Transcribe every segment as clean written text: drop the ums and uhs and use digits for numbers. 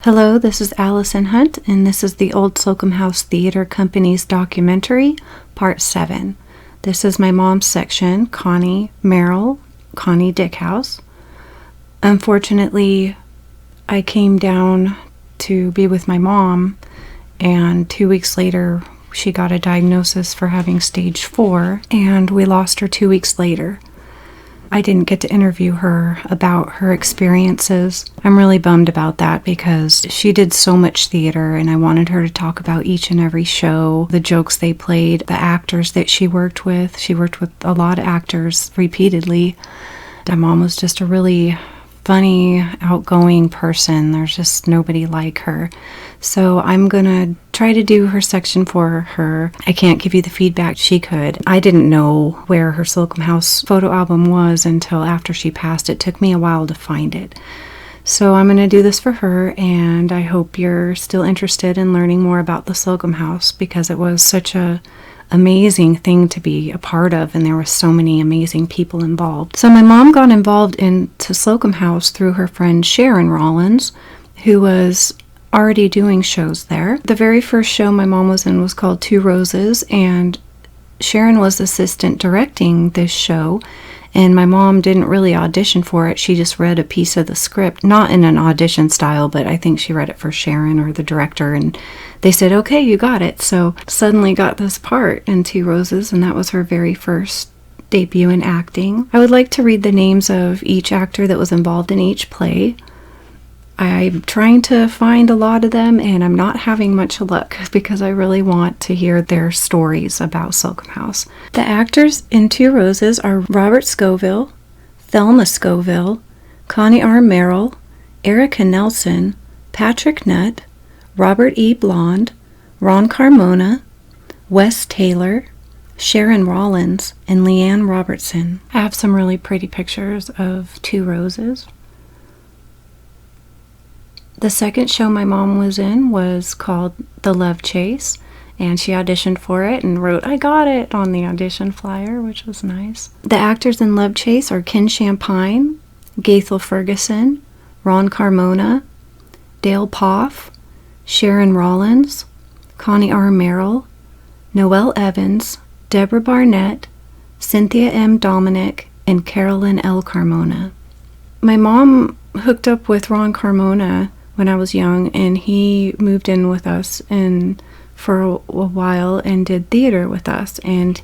Hello, this is Allison Hunt, and this is the Old Slocum House Theater Company's documentary, Part 7. This is my mom's section, Connie, MERRILL, Connie DICKHOUS. Unfortunately, I came down to be with my mom, and 2 weeks later, she got a diagnosis for having stage 4, and we lost her 2 weeks later. I didn't get to interview her about her experiences. I'm really bummed about that because she did so much theater and I wanted her to talk about each and every show, the jokes they played, the actors that she worked with. She worked with a lot of actors repeatedly. My mom was just a really funny, outgoing person. There's just nobody like her. So I'm gonna try to do her section for her. I can't give you the feedback she could. I didn't know where her Slocum House photo album was until after she passed. It took me a while to find it. So I'm gonna do this for her, and I hope you're still interested in learning more about the Slocum House because it was such a amazing thing to be a part of, and there were so many amazing people involved. So my mom got involved into Slocum House through her friend Sharon Rollins, who was already doing shows there. The very first show my mom was in was called Two Roses, and Sharon was assistant directing this show, and my mom didn't really audition for it. She just read a piece of the script, not in an audition style, but I think she read it for Sharon or the director, and they said, okay, you got it. So suddenly got this part in Two Roses, and that was her very first debut in acting. I would like to read the names of each actor that was involved in each play. I'm trying to find a lot of them, and I'm not having much luck because I really want to hear their stories about Slocum House. The actors in Two Roses are Robert Scoville, Thelma Scoville, Connie R. MERRILL, Erica Nelson, Patrick Nutt, Robert E. Blond, Ron Carmona, Wes Taylor, Sharon Rollins, and Leanne Robertson. I have some really pretty pictures of Two Roses. The second show my mom was in was called The Love Chase, and she auditioned for it and wrote, I got it, on the audition flyer, which was nice. The actors in Love Chase are Ken Champagne, Gaithel Ferguson, Ron Carmona, Dale Poff, Sharon Rollins, Connie R. MERRILL, Noelle Evans, Deborah Barnett, Cynthia M. Dominic, and Carolyn L. Carmona. My mom hooked up with Ron Carmona when I was young, and he moved in with us and for a while and did theater with us, and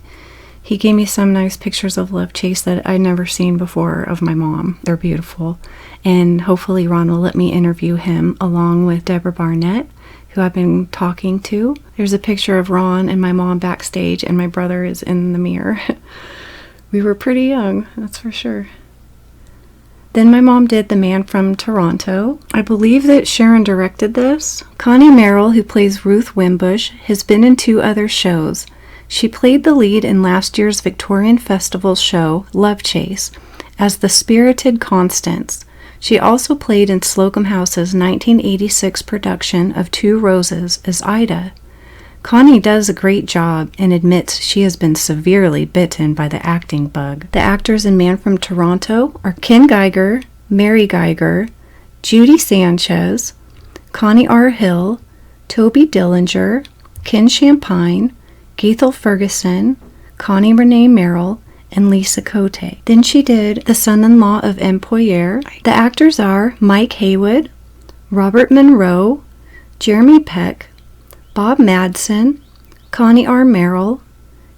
he gave me some nice pictures of Love Chase that I'd never seen before of my mom. They're beautiful, and hopefully Ron will let me interview him along with Deborah Barnett, who I've been talking to. There's a picture of Ron and my mom backstage, and my brother is in the mirror. We were pretty young, that's for sure. Then my mom did The Man from Toronto. I believe that Sharon directed this. Connie MERRILL, who plays Ruth Wimbush, has been in 2 other shows. She played the lead in last year's Victorian Festival show, Love Chase, as the spirited Constance. She also played in Slocum House's 1986 production of Two Roses as Ida. Connie does a great job and admits she has been severely bitten by the acting bug. The actors in Man from Toronto are Ken Geiger, Mary Geiger, Judy Sanchez, Connie R. Hill, Toby Dillinger, Ken Champagne, Gaithel Ferguson, Connie Renee MERRILL, and Lisa Cote. Then she did The Son-in-Law of Empoyer. The actors are Mike Haywood, Robert Monroe, Jeremy Peck, Bob Madsen, Connie R. MERRILL,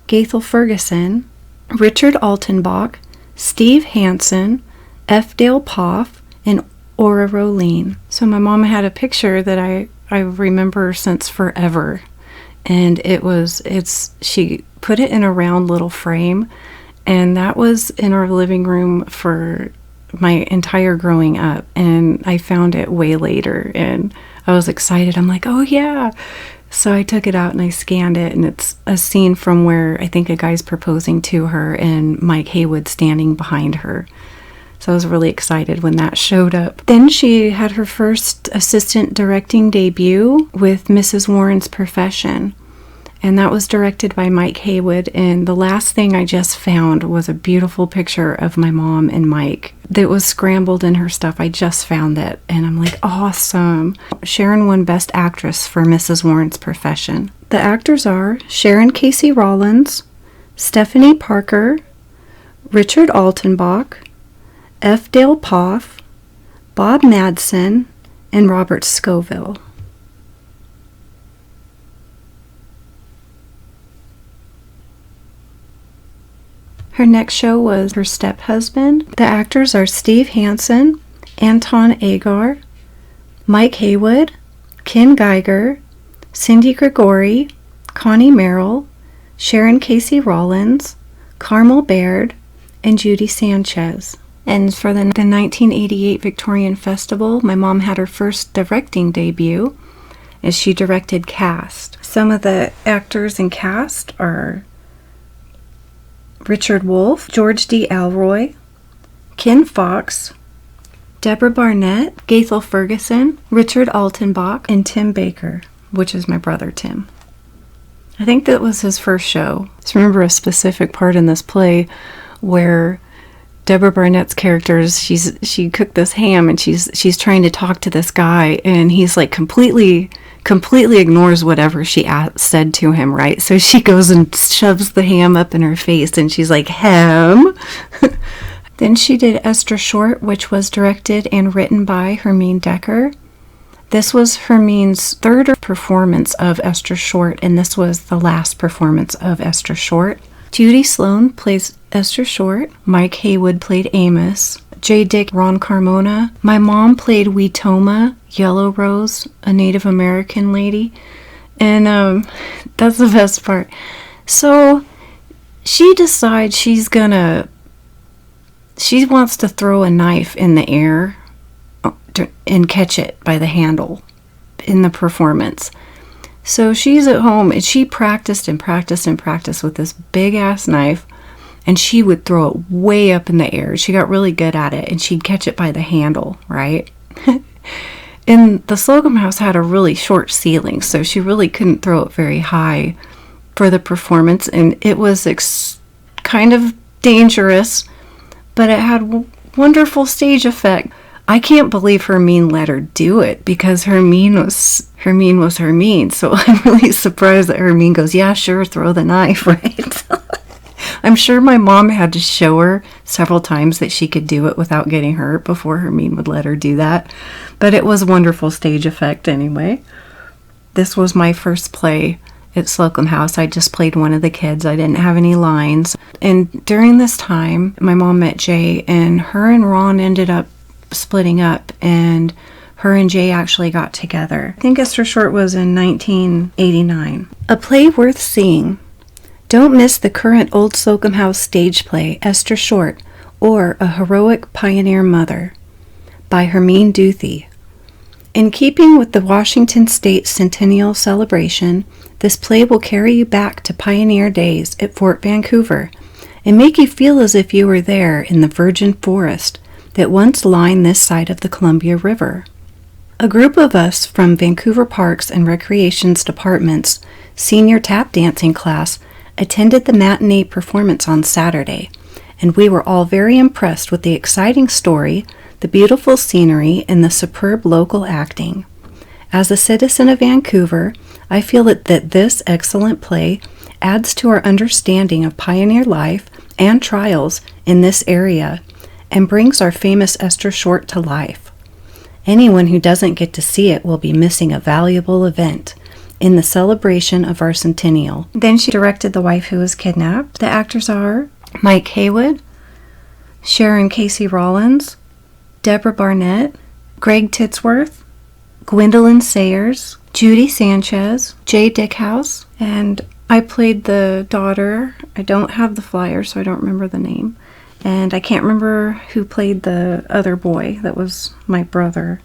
Gaithel Ferguson, Richard Altenbach, Steve Hansen, F. Dale Poff, and Aura Roline. So my mom had a picture that I remember since forever, and she put it in a round little frame, and that was in our living room for my entire growing up, and I found it way later, and I was excited. I'm like, oh yeah. So I took it out and I scanned it, and it's a scene from where I think a guy's proposing to her and Mike Haywood standing behind her. So I was really excited when that showed up. Then she had her first assistant directing debut with Mrs. Warren's Profession. and that was directed by Mike Haywood. And the last thing I just found was a beautiful picture of my mom and Mike that was scrambled in her stuff. I just found it, and I'm like, awesome. Sharon won Best Actress for Mrs. Warren's Profession. The actors are Sharon Casey Rollins, Stephanie Parker, Richard Altenbach, F. Dale Poff, Bob Madsen, and Robert Scoville. Her next show was Her Step-Husband. The actors are Steve Hansen, Anton Agar, Mike Haywood, Ken Geiger, Cindy Grigori, Connie Merrill, Sharon Casey Rollins, Carmel Baird, and Judy Sanchez. And for the 1988 Victorian Festival, my mom had her first directing debut as she directed Cast. Some of the actors in Cast are Richard Wolfe, George D. Alroy, Ken Fox, Deborah Barnett, Gaithel Ferguson, Richard Altenbach, and Tim Baker, which is my brother Tim. I think that was his first show. I just remember a specific part in this play where Deborah Barnett's character, she cooked this ham and she's trying to talk to this guy, and he's like completely ignores whatever she said to him, right? So she goes and shoves the ham up in her face, and she's like, ham. Then she did Esther Short, which was directed and written by Hermine Decker. This was Hermine's third performance of Esther Short, and this was the last performance of Esther Short. Judy Sloan plays Esther Short. Mike Haywood played Amos. J. Dick Ron Carmona. My mom played Weetoma, Yellow Rose, a Native American lady. And that's the best part. So she decides she wants to throw a knife in the air and catch it by the handle in the performance. So she's at home and she practiced and practiced and practiced with this big ass knife, and she would throw it way up in the air. She got really good at it, and she'd catch it by the handle, right? And the Slocum house had a really short ceiling, so she really couldn't throw it very high for the performance, and it was kind of dangerous, but it had wonderful stage effect. I can't believe Hermine let her do it, because Hermine was Hermine. So I'm really surprised that Hermine goes, yeah, sure, throw the knife, right? I'm sure my mom had to show her several times that she could do it without getting hurt before Hermine would let her do that. But it was wonderful stage effect anyway. This was my first play at Slocum House. I just played one of the kids. I didn't have any lines. And during this time, my mom met Jay, and her and Ron ended up splitting up, and her and Jay actually got together. I think Esther Short was in 1989. A play worth seeing. Don't miss the current Old Slocum House stage play, Esther Short, or A Heroic Pioneer Mother, by Hermine Duthie. In keeping with the Washington State Centennial Celebration, this play will carry you back to pioneer days at Fort Vancouver and make you feel as if you were there in the virgin forest that once lined this side of the Columbia River. A group of us from Vancouver Parks and Recreations Department's senior tap dancing class attended the matinee performance on Saturday, and we were all very impressed with the exciting story, the beautiful scenery, and the superb local acting. As a citizen of Vancouver, I feel that this excellent play adds to our understanding of pioneer life and trials in this area and brings our famous Esther Short to life. Anyone who doesn't get to see it will be missing a valuable event in the celebration of our centennial. Then she directed The Wife Who Was Kidnapped. The actors are Mike Haywood, Sharon Casey Rollins, Deborah Barnett, Greg Titsworth, Gwendolyn Sayers, Judy Sanchez, J. Dickhouse, and I played the daughter. I don't have the flyer, so I don't remember the name. And I can't remember who played the other boy that was my brother.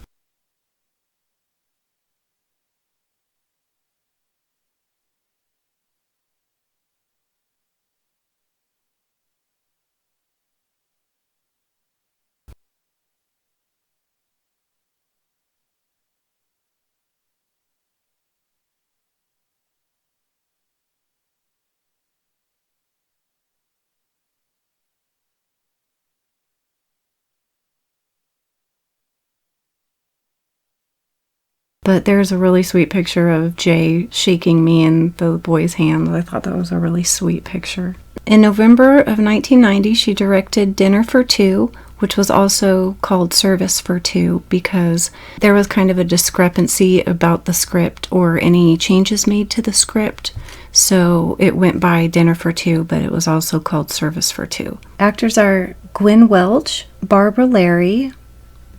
But there's a really sweet picture of Jay shaking me in the boy's hand. I thought that was a really sweet picture. In November of 1990, she directed Dinner for Two, which was also called Service for Two because there was kind of a discrepancy about the script or any changes made to the script. So it went by Dinner for Two, but it was also called Service for Two. Actors are Gwen Welch, Barbara Larry,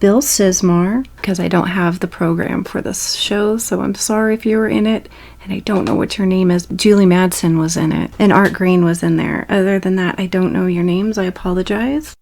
Bill Sismar, because I don't have the program for this show, so I'm sorry if you were in it, and I don't know what your name is. Julie Madsen was in it, and Art Green was in there. Other than that, I don't know your names. I apologize.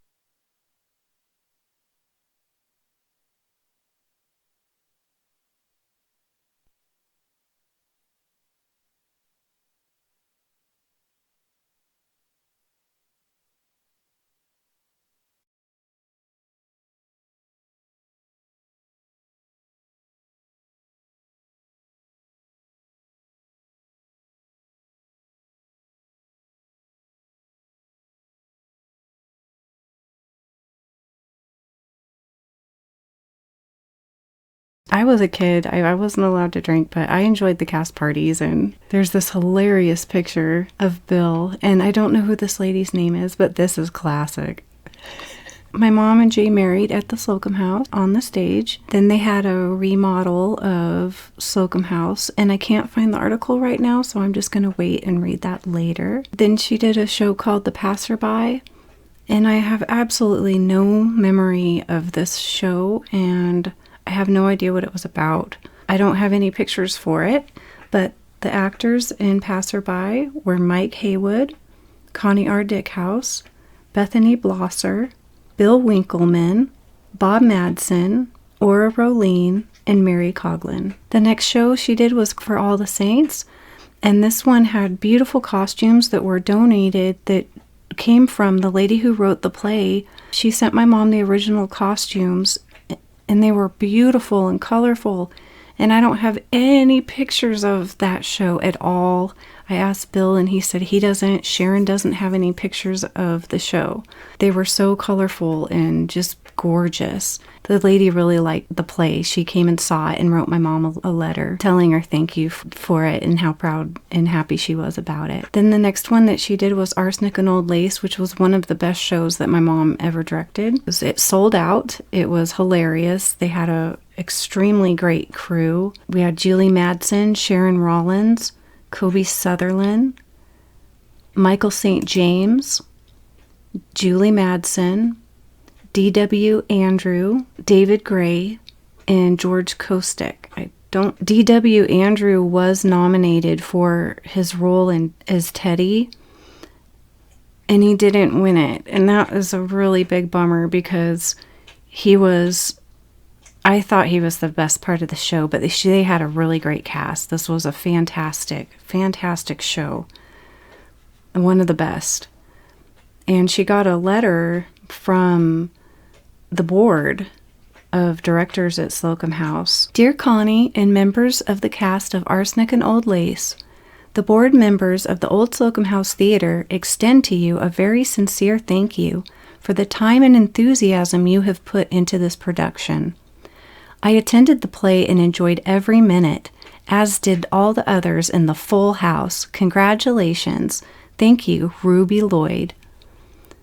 I was a kid. I wasn't allowed to drink, but I enjoyed the cast parties. And there's this hilarious picture of Bill. And I don't know who this lady's name is, but this is classic. My mom and Jay married at the Slocum house on the stage. Then they had a remodel of Slocum house. And I can't find the article right now, so I'm just going to wait and read that later. Then she did a show called The Passerby. And I have absolutely no memory of this show. And I have no idea what it was about. I don't have any pictures for it, but the actors in Passerby were Mike Haywood, Connie R. Dickhouse, Bethany Blosser, Bill Winkleman, Bob Madsen, Ora Roline, and Mary Coughlin. The next show she did was For All the Saints, and this one had beautiful costumes that were donated that came from the lady who wrote the play. She sent my mom the original costumes, and they were beautiful and colorful, and I don't have any pictures of that show at all. I asked Bill, and he said he doesn't. Sharon doesn't have any pictures of the show. They were so colorful and just gorgeous. The lady really liked the play. She came and saw it and wrote my mom a letter telling her thank you for it and how proud and happy she was about it. Then the next one that she did was Arsenic and Old Lace, which was one of the best shows that my mom ever directed. It sold out. It was hilarious. They had a extremely great crew. We had Julie Madsen, Sharon Rollins, Kobe Sutherland, Michael St. James, Julie Madsen, D.W. Andrew, David Gray, and George Kostick. D.W. Andrew was nominated for his role as Teddy, and he didn't win it. And that was a really big bummer because I thought he was the best part of the show, but they had a really great cast. This was a fantastic, fantastic show. One of the best. And she got a letter from the board of directors at Slocum House. Dear Connie and members of the cast of Arsenic and Old Lace, the board members of the Old Slocum House Theater extend to you a very sincere thank you for the time and enthusiasm you have put into this production. I attended the play and enjoyed every minute, as did all the others in the full house. Congratulations. Thank you, Ruby Lloyd.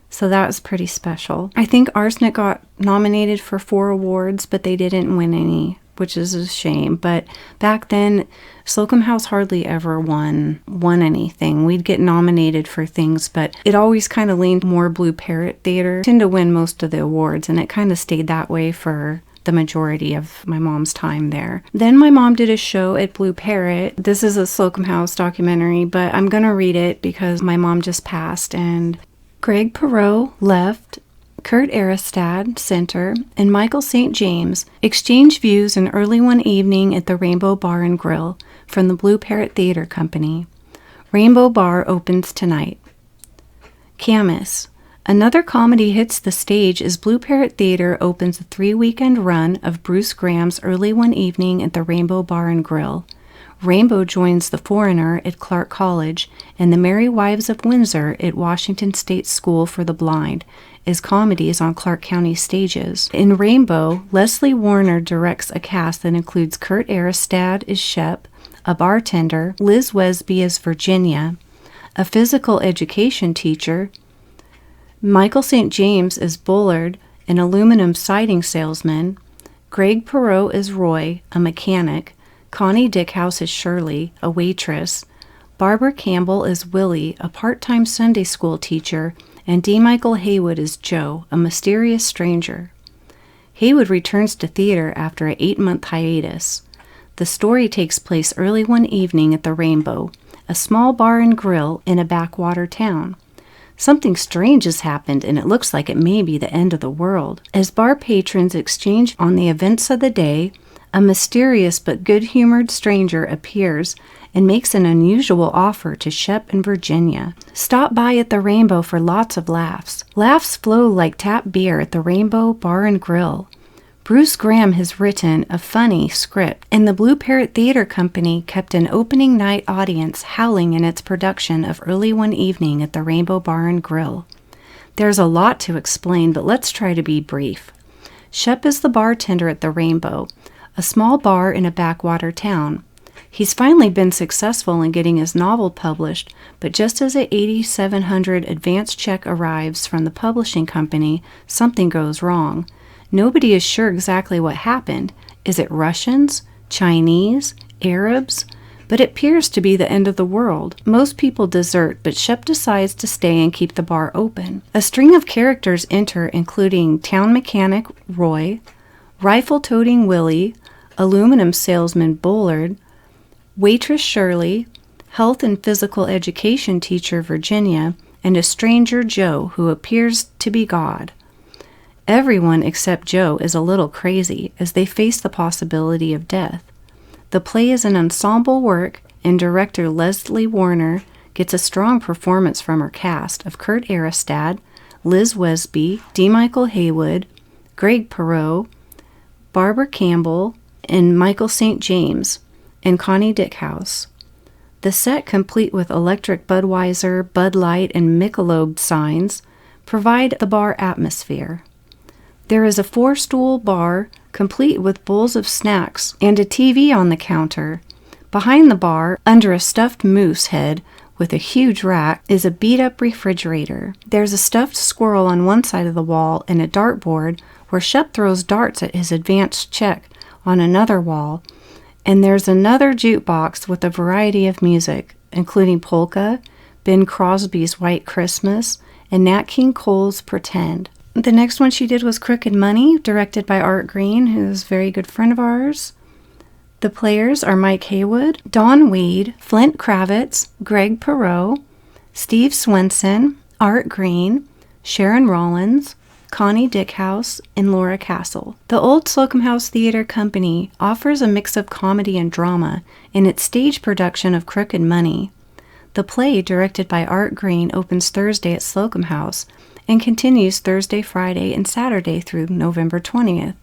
So that was pretty special. I think Arsenic got nominated for 4 awards, but they didn't win any, which is a shame. But back then, Slocum House hardly ever won anything. We'd get nominated for things, but it always kind of leaned more Blue Parrot Theater. Tend to win most of the awards, and it kind of stayed that way for the majority of my mom's time there. Then my mom did a show at Blue Parrot. This is a Slocum House documentary, but I'm going to read it because my mom just passed, and Greg Perot left, Kurt Aristad, center, and Michael St. James exchanged views in early one evening at the Rainbow Bar and Grill from the Blue Parrot Theater Company. Rainbow Bar opens tonight. Camus. Another comedy hits the stage as Blue Parrot Theater opens a 3-weekend run of Bruce Graham's Early One Evening at the Rainbow Bar and Grill. Rainbow joins The Foreigner at Clark College and The Merry Wives of Windsor at Washington State School for the Blind as comedies on Clark County stages. In Rainbow, Leslie Warner directs a cast that includes Kurt Aristad as Shep, a bartender, Liz Wesby as Virginia, a physical education teacher, Michael St. James as Bullard, an aluminum siding salesman, Greg Perot as Roy, a mechanic, Connie Dickhouse as Shirley, a waitress, Barbara Campbell as Willie, a part-time Sunday school teacher, and D. Michael Haywood as Joe, a mysterious stranger. Haywood returns to theater after an 8-month hiatus. The story takes place early one evening at the Rainbow, a small bar and grill in a backwater town. Something strange has happened, and it looks like it may be the end of the world. As bar patrons exchange on the events of the day, a mysterious but good-humored stranger appears and makes an unusual offer to Shep and Virginia. Stop by at the Rainbow for lots of laughs. Laughs flow like tap beer at the Rainbow Bar and Grill. Bruce Graham has written a funny script, and the Blue Parrot Theater Company kept an opening night audience howling in its production of Early One Evening at the Rainbow Bar and Grill. There's a lot to explain, but let's try to be brief. Shep is the bartender at the Rainbow, a small bar in a backwater town. He's finally been successful in getting his novel published, but just as an $8,700 advance check arrives from the publishing company, something goes wrong. Nobody is sure exactly what happened. Is it Russians, Chinese, Arabs? But it appears to be the end of the world. Most people desert, but Shep decides to stay and keep the bar open. A string of characters enter, including town mechanic Roy, rifle-toting Willie, aluminum salesman Bullard, waitress Shirley, health and physical education teacher Virginia, and a stranger Joe who appears to be God. Everyone except Joe is a little crazy as they face the possibility of death. The play is an ensemble work, and director Leslie Warner gets a strong performance from her cast of Kurt Aristad, Liz Wesby, D. Michael Haywood, Greg Perot, Barbara Campbell, and Michael St. James, and Connie Dickhouse. The set, complete with electric Budweiser, Bud Light, and Michelob signs, provide the bar atmosphere. There is a 4-stool bar, complete with bowls of snacks and a TV on the counter. Behind the bar, under a stuffed moose head with a huge rack, is a beat-up refrigerator. There's a stuffed squirrel on one side of the wall and a dartboard where Shep throws darts at his advanced check on another wall. And there's another jukebox with a variety of music, including polka, Ben Crosby's White Christmas, and Nat King Cole's Pretend. The next one she did was Crooked Money, directed by Art Green, who's a very good friend of ours. The players are Mike Haywood, Don Weed, Flint Kravitz, Greg Perot, Steve Swenson, Art Green, Sharon Rollins, Connie Dickhouse, and Laura Castle. The Old Slocum House Theater Company offers a mix of comedy and drama in its stage production of Crooked Money. The play, directed by Art Green, opens Thursday at Slocum House and continues Thursday, Friday, and Saturday through November 20th.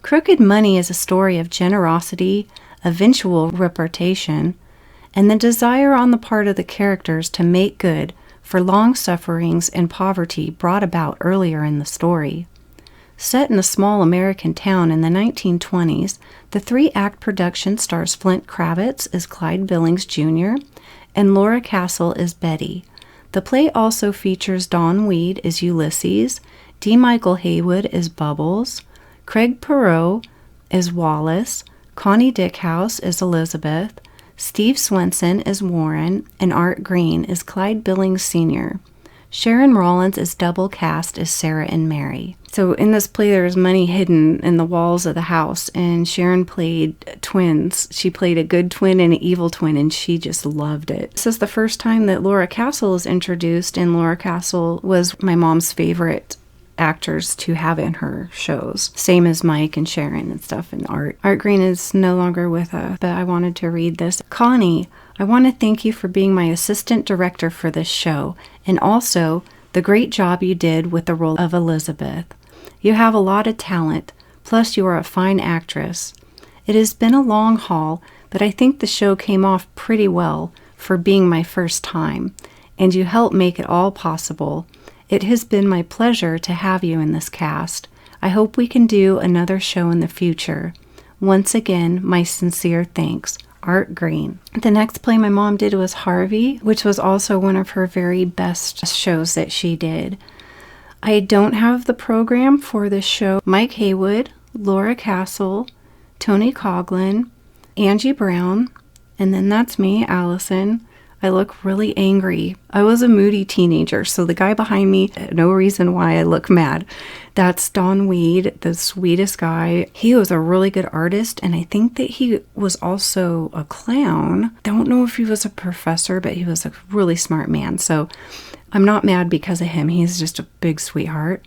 Crooked Money is a story of generosity, eventual reparation, and the desire on the part of the characters to make good for long sufferings and poverty brought about earlier in the story. Set in a small American town in the 1920s, the 3-act production stars Flint Kravitz as Clyde Billings Jr. and Laura Castle as Betty. The play also features Don Weed as Ulysses, D. Michael Haywood as Bubbles, Craig Perot as Wallace, Connie Dickhouse as Elizabeth, Steve Swenson as Warren, and Art Green as Clyde Billings Sr. Sharon Rollins is double cast as Sarah and Mary. So in this play, there is money hidden in the walls of the house, and Sharon played twins. She played a good twin and an evil twin, and she just loved it. This is the first time that Laura Castle is introduced, and Laura Castle was my mom's favorite actors to have in her shows. Same as Mike and Sharon and stuff and Art. Art Green is no longer with us, but I wanted to read this. Connie, I want to thank you for being my assistant director for this show, and also the great job you did with the role of Elizabeth. You have a lot of talent, plus you are a fine actress. It has been a long haul, but I think the show came off pretty well for being my first time, and you helped make it all possible. It has been my pleasure to have you in this cast. I hope we can do another show in the future. Once again, my sincere thanks. Art Green. The next play my mom did was Harvey, which was also one of her very best shows that she did. I don't have the program for this show. Mike Haywood, Laura Castle, Tony Coughlin, Angie Brown, and then that's me, Allison. I look really angry. I was a moody teenager, so the guy behind me, no reason why I look mad. That's Don Weed, the sweetest guy. He was a really good artist, and I think that he was also a clown. Don't know if he was a professor, but he was a really smart man, so I'm not mad because of him. He's just a big sweetheart.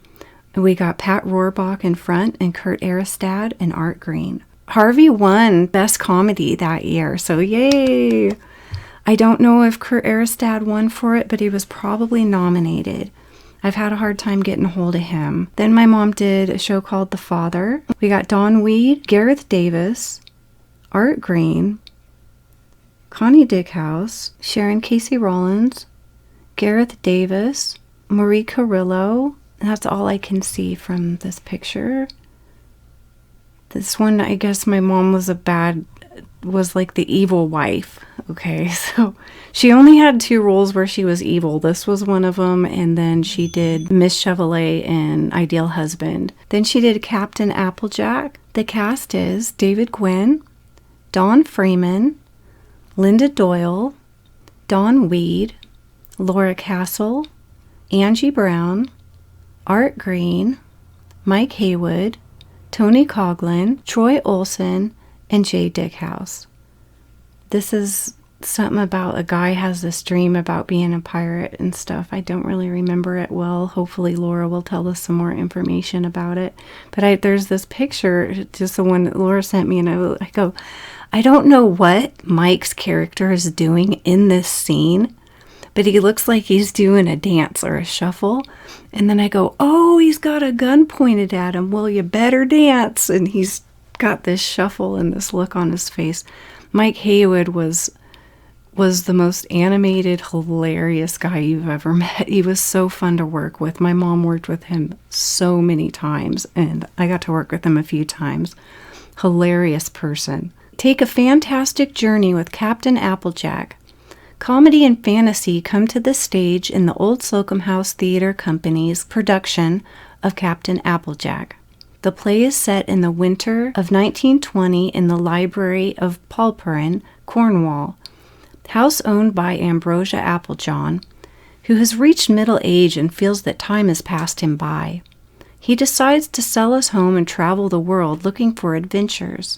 We got Pat Rohrbach in front, and Kurt Aristad and Art Green. Harvey won Best Comedy that year, so yay! I don't know if Kurt Aristad won for it, but he was probably nominated. I've had a hard time getting a hold of him. Then my mom did a show called The Father. We got Don Weed, Gareth Davis, Art Green, Connie Dickhouse, Sharon Casey Rollins, Gareth Davis, Marie Carrillo. That's all I can see from this picture. This one, I guess my mom was like the evil wife. Okay, so she only had 2 roles where she was evil. This was one of them, and then she did Miss Chevrolet in Ideal Husband. Then she did Captain Applejack. The cast is David Gwynn, Don Freeman, Linda Doyle, Don Weed, Laura Castle, Angie Brown, Art Green, Mike Haywood, Tony Coughlin, Troy Olson, and Jay Dickhouse. This is something about a guy has this dream about being a pirate and stuff. I don't really remember it well. Hopefully Laura will tell us some more information about it. But there's this picture, just the one that Laura sent me, and I go, I don't know what Mike's character is doing in this scene, but he looks like he's doing a dance or a shuffle. And then I go, oh, he's got a gun pointed at him. Well, you better dance. And he's got this shuffle and this look on his face. Mike Haywood was the most animated, hilarious guy you've ever met. He was so fun to work with. My mom worked with him so many times, and I got to work with him a few times. Hilarious person. Take a fantastic journey with Captain Applejack. Comedy and fantasy come to the stage in the Old Slocum House Theater Company's production of Captain Applejack. The play is set in the winter of 1920 in the library of Palperin, Cornwall. House owned by Ambrosia Applejohn, who has reached middle age and feels that time has passed him by. He decides to sell his home and travel the world looking for adventures.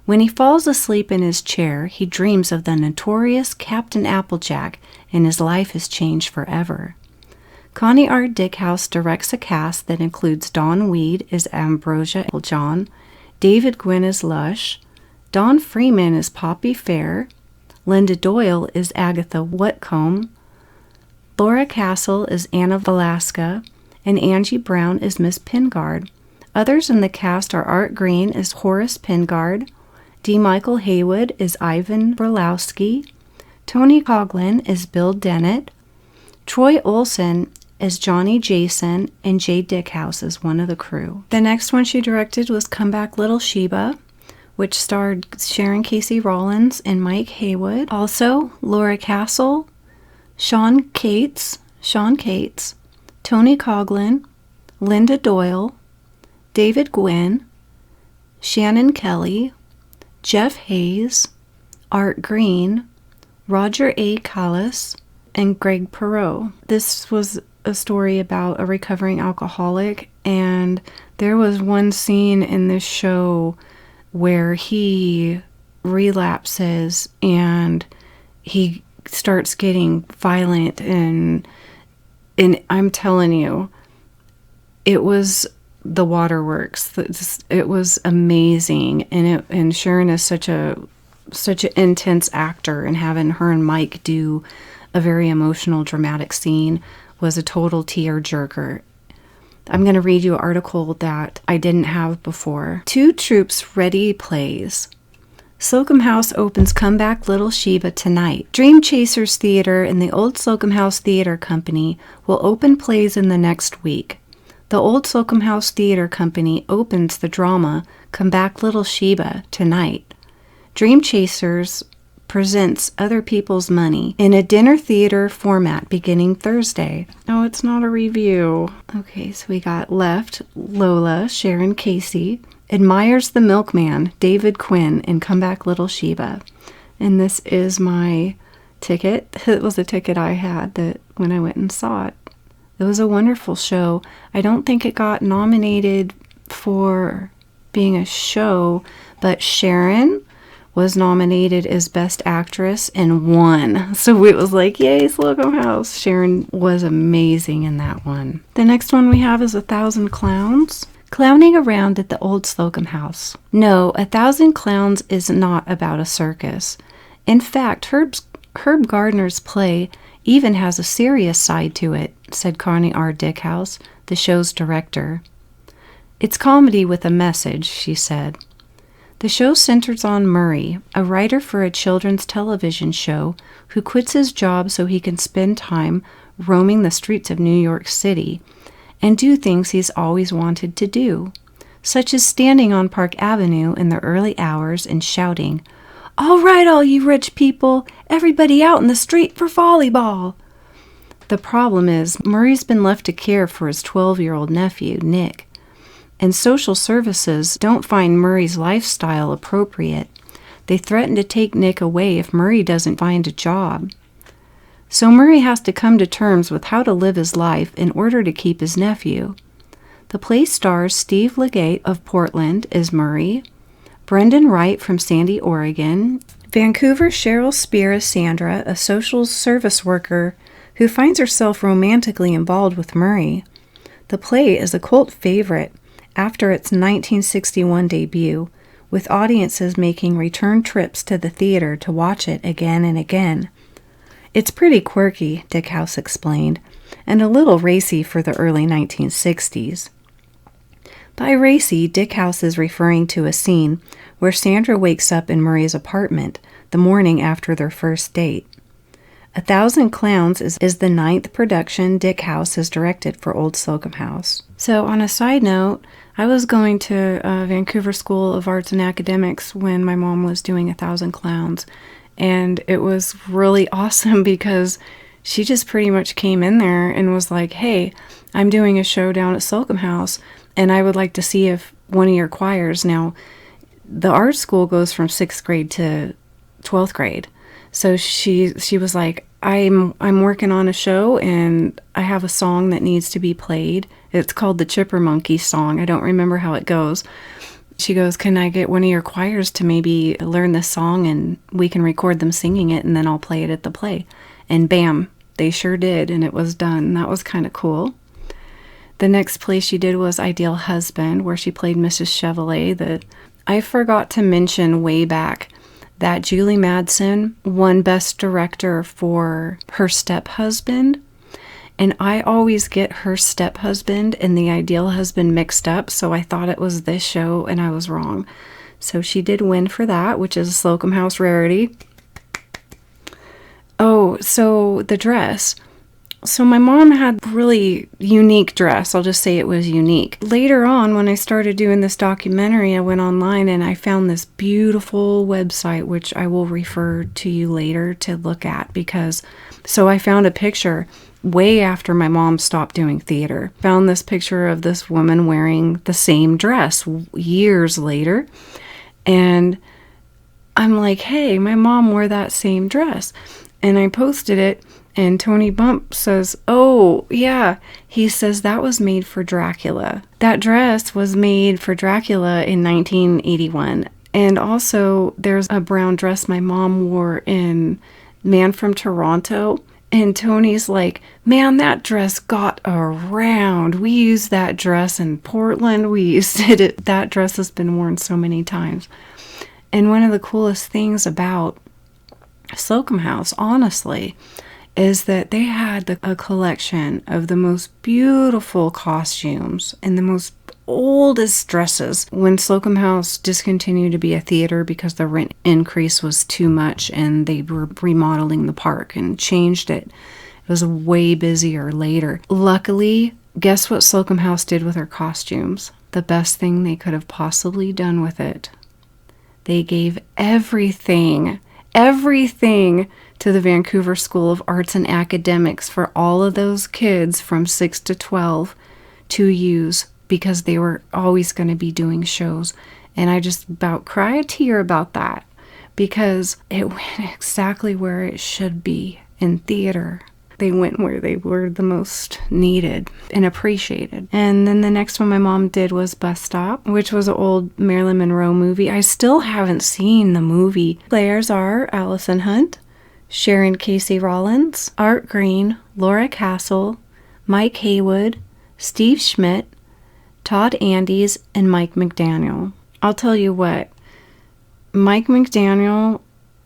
When he falls asleep in his chair, he dreams of the notorious Captain Applejack, and his life is changed forever. Connie R. Dickhouse directs a cast that includes Don Weed as Ambrosia Applejohn, David Gwynn as Lush, Don Freeman as Poppy Fair, Linda Doyle is Agatha Whitcomb, Laura Castle is Anna Velasca, and Angie Brown is Miss Pingard. Others in the cast are Art Green as Horace Pingard, D. Michael Haywood is Ivan Brolowski, Tony Coughlin is Bill Dennett, Troy Olson as Johnny Jason, and Jay Dickhouse as one of the crew. The next one she directed was Come Back Little Sheba, which starred Sharon Casey Rollins and Mike Haywood. Also, Laura Castle, Sean Cates, Tony Coughlin, Linda Doyle, David Gwynn, Shannon Kelly, Jeff Hayes, Art Green, Roger A. Callis, and Greg Perot. This was a story about a recovering alcoholic, and there was one scene in this show where he relapses and he starts getting violent, and I'm telling you, it was the waterworks. It was amazing, and Sharon is such an intense actor, and having her and Mike do a very emotional, dramatic scene was a total tear jerker. I'm going to read you an article that I didn't have before. 2 Troops Ready plays. Slocum House opens Comeback Little Sheba tonight. Dream Chasers Theater and the Old Slocum House Theater Company will open plays in the next week. The Old Slocum House Theater Company opens the drama Comeback Little Sheba tonight. Dream Chasers presents Other People's Money in a dinner theater format beginning Thursday. Oh, it's not a review. Okay, so we got Left, Lola, Sharon Casey, admires the milkman, David Quinn, in Comeback Little Sheba. And this is my ticket. It was a ticket I had that when I went and saw it. It was a wonderful show. I don't think it got nominated for being a show, but Sharon was nominated as Best Actress and won. So it was like, yay, Slocum House. Sharon was amazing in that one. The next one we have is 1,000 Clowns. Clowning around at the Old Slocum House. No, 1,000 Clowns is not about a circus. In fact, Herb Gardner's play even has a serious side to it, said Connie R. DICKHOUS, the show's director. It's comedy with a message, she said. The show centers on Murray, a writer for a children's television show who quits his job so he can spend time roaming the streets of New York City and do things he's always wanted to do, such as standing on Park Avenue in the early hours and shouting, "All right, all you rich people, everybody out in the street for volleyball." The problem is, Murray's been left to care for his 12-year-old nephew, Nick, and social services don't find Murray's lifestyle appropriate. They threaten to take Nick away if Murray doesn't find a job. So Murray has to come to terms with how to live his life in order to keep his nephew. The play stars Steve Legate of Portland as Murray, Brendan Wright from Sandy, Oregon, Vancouver Cheryl Spear as Sandra, a social service worker who finds herself romantically involved with Murray. The play is a cult favorite after its 1961 debut, with audiences making return trips to the theater to watch it again and again. It's pretty quirky, DICKHOUS explained, and a little racy for the early 1960s. By racy, DICKHOUS is referring to a scene where Sandra wakes up in Murray's apartment the morning after their first date. 1,000 Clowns is the 9th production DICKHOUS has directed for Old Slocum House. So on a side note, I was going to Vancouver School of Arts and Academics when my mom was doing 1,000 Clowns. And it was really awesome because she just pretty much came in there and was like, "Hey, I'm doing a show down at Slocum House, and I would like to see if one of your choirs." Now, the art school goes from 6th grade to 12th grade. So she was like, I'm working on a show, and I have a song that needs to be played. It's called the Chipper Monkey song. I don't remember how it goes. She goes, "Can I get one of your choirs to maybe learn this song and we can record them singing it and then I'll play it at the play?" And bam, they sure did, and it was done. That was kind of cool. The next play she did was Ideal Husband, where she played Mrs. Chevalier. I forgot to mention way back that Julie Madsen won Best Director for Her Step-Husband. And I always get Her Step-Husband and The Ideal Husband mixed up, so I thought it was this show, and I was wrong. So she did win for that, which is a Slocum House rarity. Oh, so the dress. So my mom had a really unique dress. I'll just say it was unique. Later on, when I started doing this documentary, I went online and I found this beautiful website, which I will refer to you later to look at so I found a picture way after my mom stopped doing theater. Found this picture of this woman wearing the same dress years later. And I'm like, hey, my mom wore that same dress. And I posted it. And Tony Bump says, "Oh, yeah." He says that was made for Dracula. That dress was made for Dracula in 1981. And also, there's a brown dress my mom wore in Man from Toronto. And Tony's like, "Man, that dress got around. We used that dress in Portland. We used it. That dress has been worn so many times." And one of the coolest things about Slocum House, honestly, is that they had a collection of the most beautiful costumes and the most oldest dresses. When Slocum House discontinued to be a theater because the rent increase was too much and they were remodeling the park and changed it, it was way busier later. Luckily, guess what Slocum House did with her costumes? The best thing they could have possibly done with it. They gave everything to the Vancouver School of Arts and Academics for all of those kids from 6 to 12 to use, because they were always going to be doing shows. And I just about cry a tear about that, because it went exactly where it should be in theater. They went where they were the most needed and appreciated. And then the next one my mom did was Bus Stop, which was an old Marilyn Monroe movie. I still haven't seen the movie. Players are Allison Hunt, Sharon Casey Rollins, Art Green, Laura Castle, Mike Haywood, Steve Schmidt, Todd Andes, and Mike McDaniel. I'll tell you what, Mike McDaniel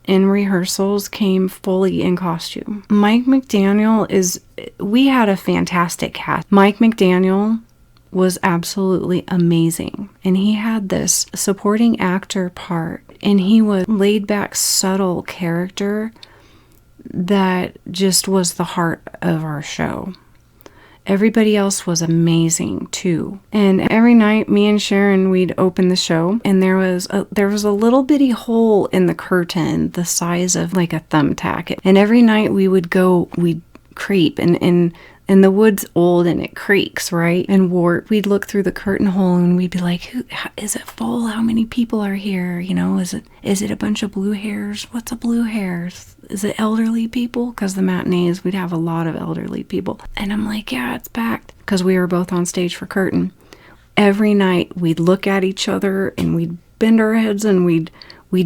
in rehearsals came fully in costume. Mike McDaniel we had a fantastic cast. Mike McDaniel was absolutely amazing. And he had this supporting actor part. And he was laid back, subtle character that just was the heart of our show. Everybody else was amazing too. And every night, me and Sharon, we'd open the show, and there was a little bitty hole in the curtain the size of like a thumbtack. And every night we'd creep, and the wood's old and it creaks, right? And warp. We'd look through the curtain hole and we'd be like, is it full? How many people are here? You know, is it a bunch of blue hairs? What's a blue hair? Is it elderly people? Because the matinees, we'd have a lot of elderly people. And I'm like, yeah, it's packed. Because we were both on stage for curtain. Every night we'd look at each other and we'd bend our heads and we'd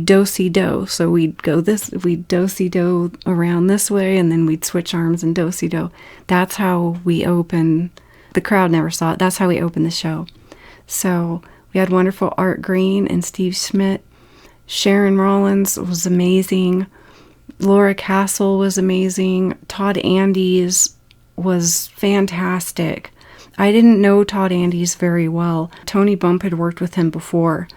do-si-do. So we'd do-si-do around this way, and then we'd switch arms and do-si-do. That's how we open. The crowd never saw it. That's how we opened the show. So we had wonderful Art Green and Steve Schmidt. Sharon Rollins was amazing. Laura Castle was amazing. Todd Andes was fantastic. I didn't know Todd Andes very well. Tony Bump had worked with him before,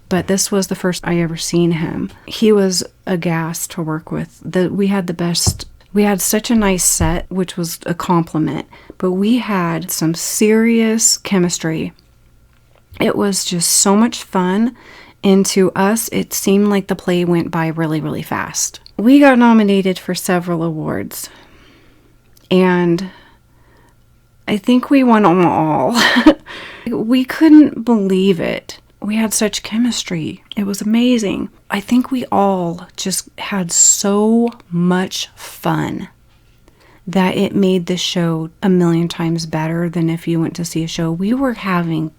but this was the first I ever seen him. He was a gas to work with. We had such a nice set, which was a compliment, but we had some serious chemistry. It was just so much fun, and to us, it seemed like the play went by really, really fast. We got nominated for several awards, and I think we won them all. We couldn't believe it. We had such chemistry. It was amazing. I think we all just had so much fun that it made the show a million times better than if you went to see a show. We were having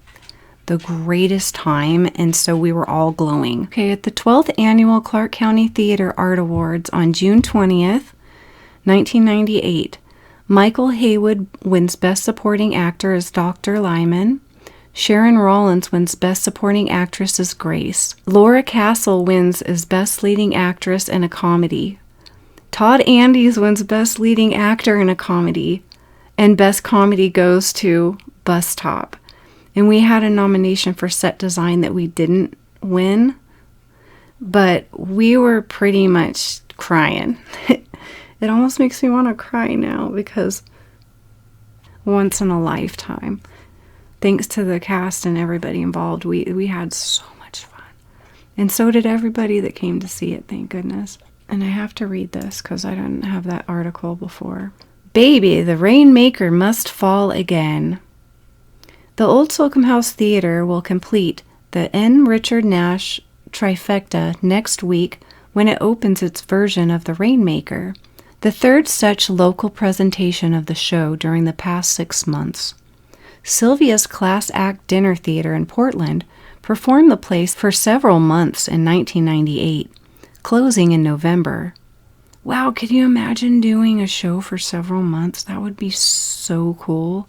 the greatest time, and so we were all glowing. Okay, at the 12th Annual Clark County Theater Art Awards on June 20th, 1998, Michael Haywood wins Best Supporting Actor as Dr. Lyman. Sharon Rollins wins Best Supporting Actress as Grace. Laura Castle wins as Best Leading Actress in a Comedy. Todd Andes wins Best Leading Actor in a Comedy. And Best Comedy goes to Bus Stop. And we had a nomination for set design that we didn't win, but we were pretty much crying. It almost makes me want to cry now, because once in a lifetime. Thanks to the cast and everybody involved, we had so much fun. And so did everybody that came to see it, thank goodness. And I have to read this because I didn't have that article before. Baby, the Rainmaker must fall again. The Old Slocum House Theater will complete the N. Richard Nash trifecta next week when it opens its version of The Rainmaker, the third such local presentation of the show during the past 6 months. Sylvia's Class Act Dinner Theater in Portland performed the play for several months in 1998, closing in November. Wow, can you imagine doing a show for several months? That would be so cool.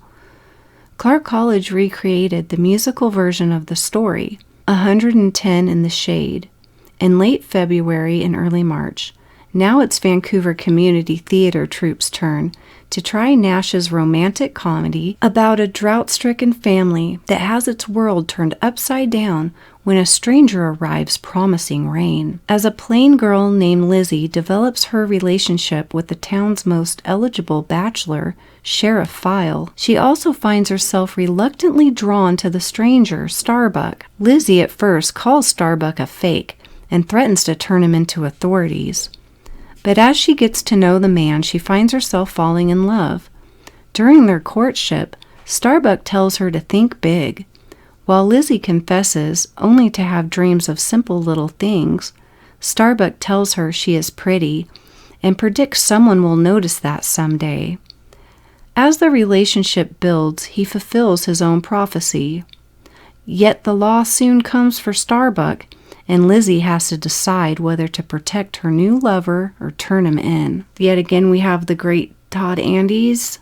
Clark College recreated the musical version of the story, 110 in the Shade, in late February and early March. Now it's Vancouver Community Theatre Troupe's turn to try Nash's romantic comedy about a drought-stricken family that has its world turned upside down when a stranger arrives promising rain. As a plain girl named Lizzie develops her relationship with the town's most eligible bachelor, Sheriff File, she also finds herself reluctantly drawn to the stranger, Starbuck. Lizzie at first calls Starbuck a fake and threatens to turn him into authorities. But as she gets to know the man, she finds herself falling in love. During their courtship, Starbuck tells her to think big. While Lizzie confesses only to have dreams of simple little things, Starbuck tells her she is pretty and predicts someone will notice that someday. As the relationship builds, he fulfills his own prophecy. Yet the law soon comes for Starbuck, and Lizzie has to decide whether to protect her new lover or turn him in. Yet again, we have the great Todd Andes.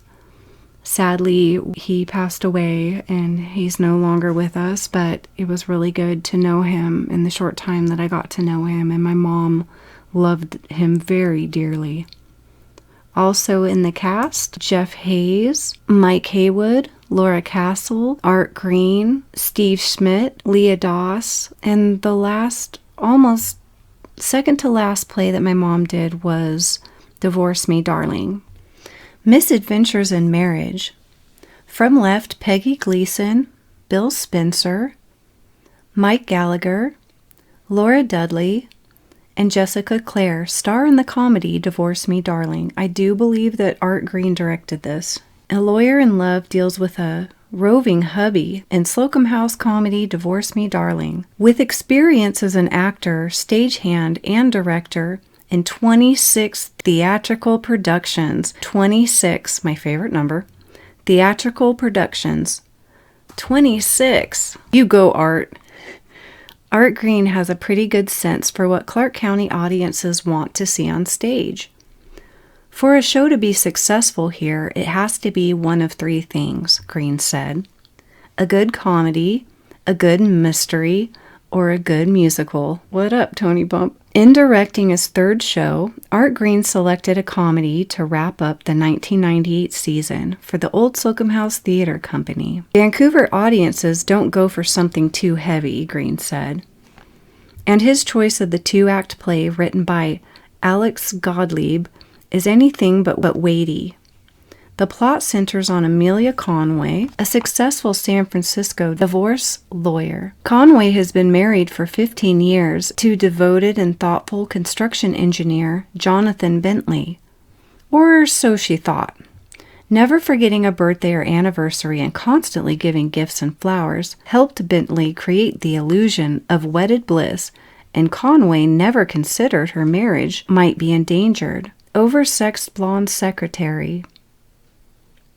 Sadly, he passed away and he's no longer with us, but it was really good to know him in the short time that I got to know him, and my mom loved him very dearly. Also in the cast, Jeff Hayes, Mike Haywood, Laura Castle, Art Green, Steve Schmidt, Leah Doss, and the last, almost second to last play that my mom did was Divorce Me, Darling. Misadventures in Marriage. From left, Peggy Gleason, Bill Spencer, Mike Gallagher, Laura Dudley, and Jessica Clare star in the comedy Divorce Me, Darling. I do believe that Art Green directed this. A Lawyer in Love deals with a roving hubby in Slocum House comedy Divorce Me, Darling. With experience as an actor, stagehand, and director in 26 theatrical productions, 26, my favorite number, theatrical productions, 26. You go, Art. Art Green has a pretty good sense for what Clark County audiences want to see on stage. For a show to be successful here, it has to be one of three things, Green said. A good comedy, a good mystery, or a good musical. What up, Tony Bump? In directing his third show, Art Green selected a comedy to wrap up the 1998 season for the Old Slocum House Theatre Company. Vancouver audiences don't go for something too heavy, Green said. And his choice of the two-act play written by Alex Gottlieb is anything but weighty. The plot centers on Amelia Conway, a successful San Francisco divorce lawyer. Conway has been married for 15 years to devoted and thoughtful construction engineer Jonathan Bentley. Or so she thought. Never forgetting a birthday or anniversary and constantly giving gifts and flowers helped Bentley create the illusion of wedded bliss, and Conway never considered her marriage might be endangered. Oversexed blonde secretary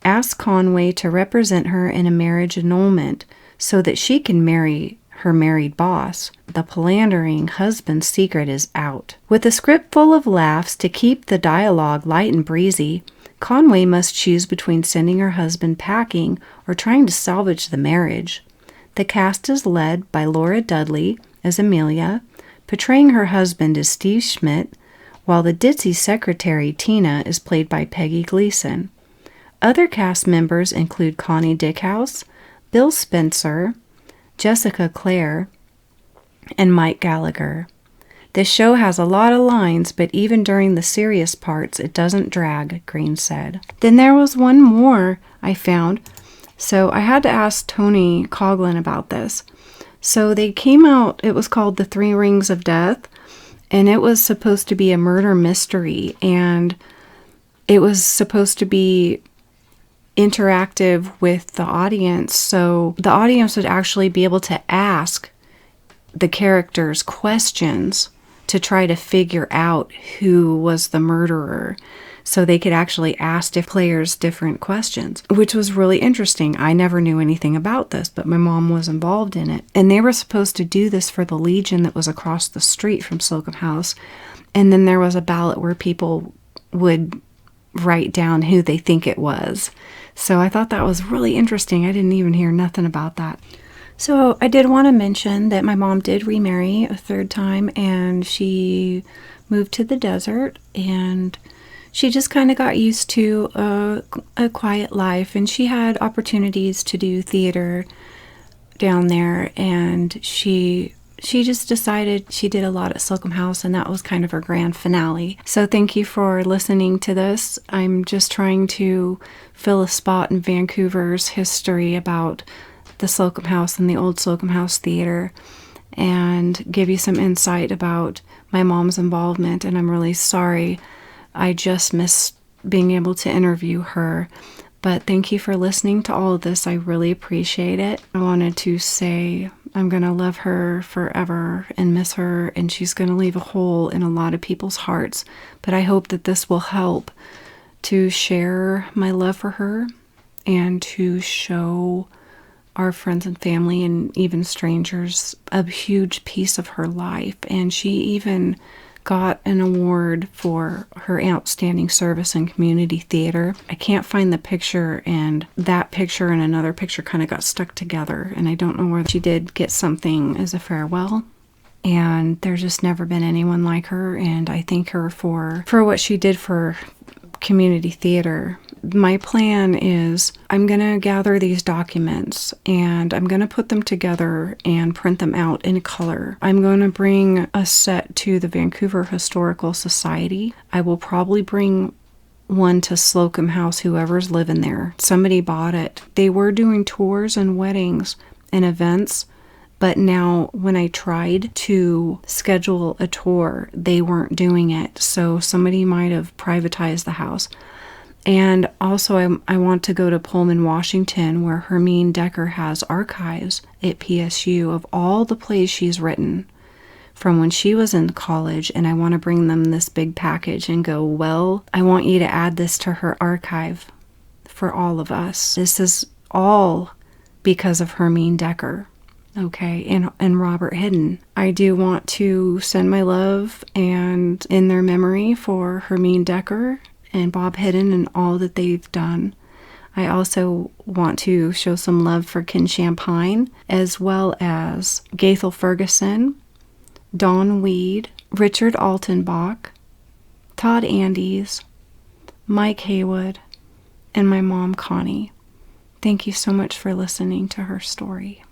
asked Conway to represent her in a marriage annulment so that she can marry her married boss. The philandering husband's secret is out. With a script full of laughs to keep the dialogue light and breezy, Conway must choose between sending her husband packing or trying to salvage the marriage. The cast is led by Laura Dudley as Amelia, portraying her husband as Steve Schmidt, while the ditzy secretary, Tina, is played by Peggy Gleason. Other cast members include Connie DICKHOUS, Bill Spencer, Jessica Clare, and Mike Gallagher. This show has a lot of lines, but even during the serious parts, it doesn't drag, Green said. Then there was one more I found, so I had to ask Tony Coughlin about this. So they came out, it was called The Three Rings of Death, and it was supposed to be a murder mystery, and it was supposed to be interactive with the audience, so the audience would actually be able to ask the characters questions to try to figure out who was the murderer. So they could actually ask the players different questions, which was really interesting. I never knew anything about this, but my mom was involved in it. And they were supposed to do this for the Legion that was across the street from Slocum House. And then there was a ballot where people would write down who they think it was. So I thought that was really interesting. I didn't even hear nothing about that. So I did want to mention that my mom did remarry a third time, and she moved to the desert, and she just kind of got used to a quiet life, and she had opportunities to do theater down there, and she just decided she did a lot at Slocum House, and that was kind of her grand finale. So thank you for listening to this. I'm just trying to fill a spot in Vancouver's history about the Slocum House and the old Slocum House Theater, and give you some insight about my mom's involvement. And I'm really sorry I just missed being able to interview her. But thank you for listening to all of this. I really appreciate it. I wanted to say I'm going to love her forever and miss her, and she's going to leave a hole in a lot of people's hearts. But I hope that this will help to share my love for her and to show our friends and family and even strangers a huge piece of her life. And she even got an award for her outstanding service in community theater. I can't find the picture, and that picture and another picture kind of got stuck together, and I don't know where she did get something as a farewell. And there's just never been anyone like her, and I thank her for what she did for community theater. My plan is I'm going to gather these documents and I'm going to put them together and print them out in color. I'm going to bring a set to the Vancouver Historical Society. I will probably bring one to Slocum House, whoever's living there. Somebody bought it. They were doing tours and weddings and events, but now when I tried to schedule a tour, they weren't doing it. So somebody might have privatized the house. And also I want to go to Pullman, Washington, where Hermine Decker has archives at PSU of all the plays she's written from when she was in college. And I want to bring them this big package and go, well, I want you to add this to her archive for all of us. This is all because of Hermine Decker. Okay, and Robert Hidden. I do want to send my love and in their memory for Hermine Decker and Bob Hidden and all that they've done. I also want to show some love for Ken Champagne, as well as Gaithel Ferguson, Don Weed, Richard Altenbach, Todd Andes, Mike Haywood, and my mom, Connie. Thank you so much for listening to her story.